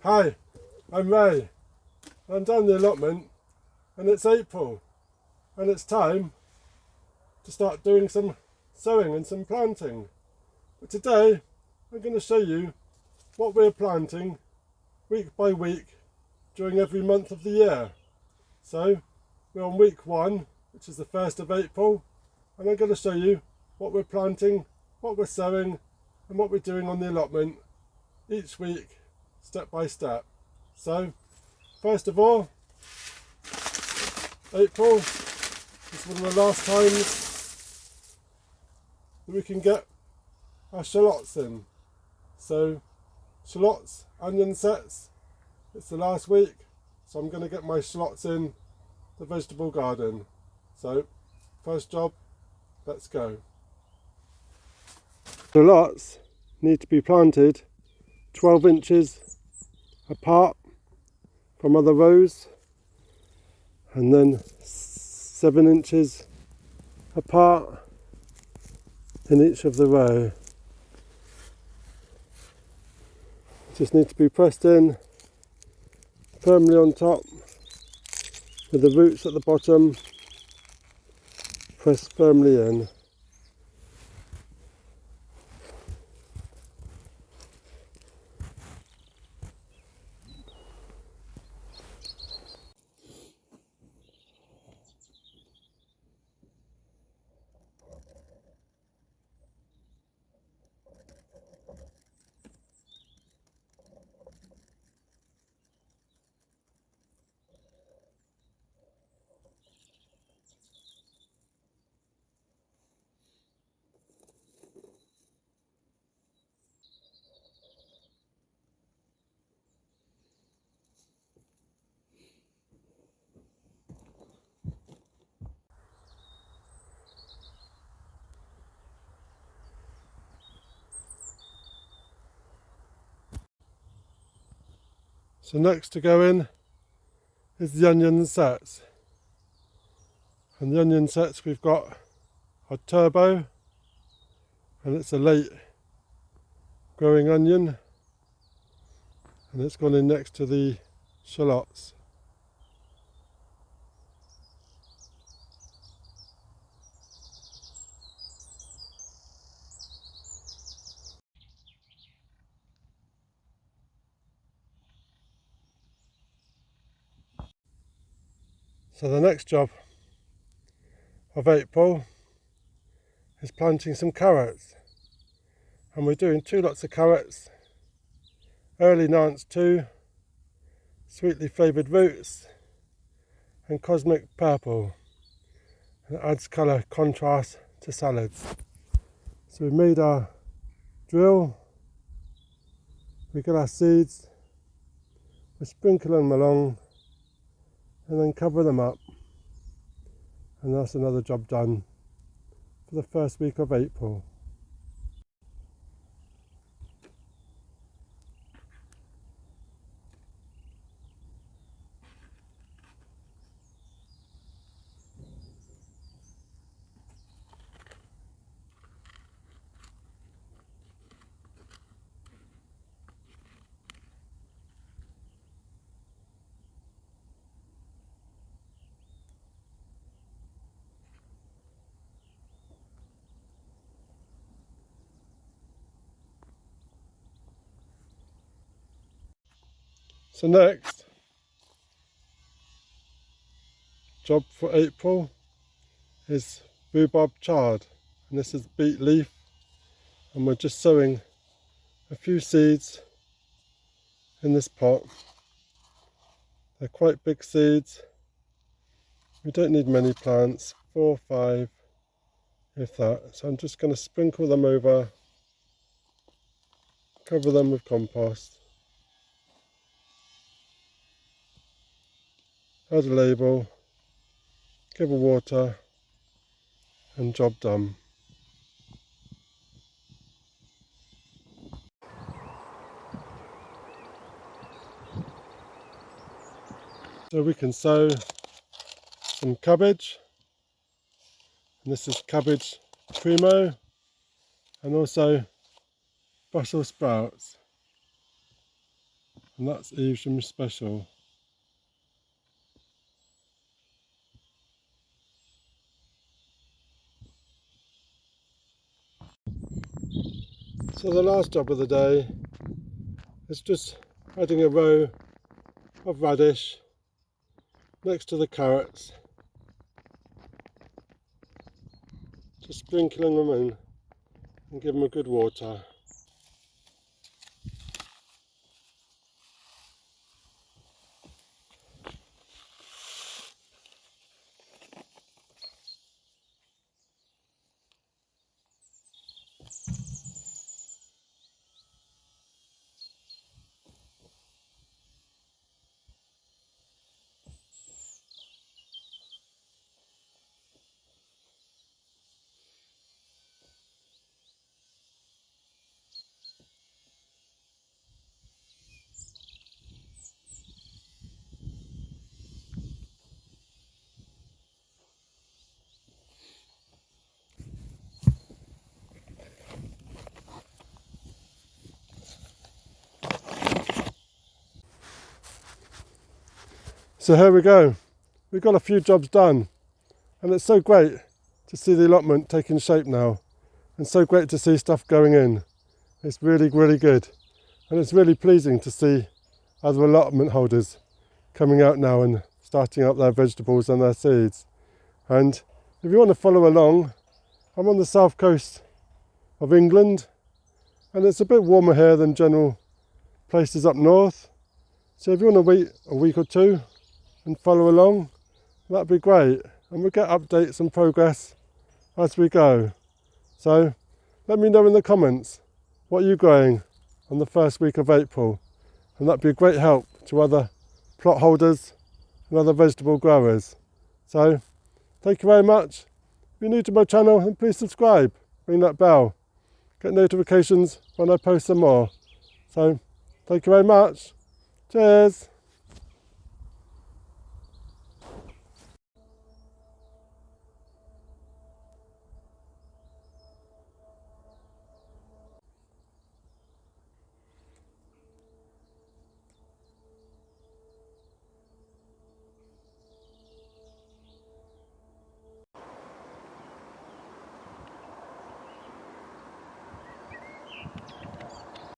Hi, I'm Ray. I'm down the allotment and it's April and it's time to start doing some sowing and some planting. But today I'm going to show you what we're planting week by week during every month of the year. So we're on week 1, which is the 1st of April, and I'm going to show you what we're planting, what we're sowing and what we're doing on the allotment each week, step by step. So first of all, April is one of the last times that we can get our shallots in. So shallots, onion sets, it's the last week, so I'm going to get my shallots in the vegetable garden. So first job, let's go. Shallots need to be planted 12 inches apart from other rows, and then 7 inches apart in each of the row. Just need to be pressed in firmly on top with the roots at the bottom pressed firmly in. So next to go in is the onion sets. And the onion sets we've got a turbo, and it's a late growing onion, and it's gone in next to the shallots. So the next job of April is planting some carrots, and we're doing 2 lots of carrots, early Nance 2, sweetly flavoured roots, and cosmic purple. And it adds colour contrast to salads. So we made our drill, we get our seeds, we sprinkle them along and then cover them up, and that's another job done for the first week of April. So next job for April is rhubarb chard, and this is beet leaf, and we're just sowing a few seeds in this pot. They're quite big seeds, we don't need many plants, 4 or 5 if that. So I'm just going to sprinkle them over, cover them with compost, add a label, give a water, and job done. So we can sow some cabbage, and this is cabbage primo, and also Brussels sprouts. and that's Evesham Special. So the last job of the day is just adding a row of radish next to the carrots, just sprinkling them in and give them a good water. So here we go, we've got a few jobs done, and it's so great to see the allotment taking shape now, and so great to see stuff going in. It's really, really good, and it's really pleasing to see other allotment holders coming out now and starting up their vegetables and their seeds. And if you want to follow along, I'm on the south coast of England, and it's a bit warmer here than general places up north. So if you want to wait a week or two and follow along, that'd be great, and we'll get updates and progress as we go. So let me know in the comments what you're growing on the first week of April, and that'd be a great help to other plot holders and other vegetable growers. So thank you very much. If you're new to my channel, then please subscribe, ring that bell, get notifications when I post some more. So thank you very much. Cheers.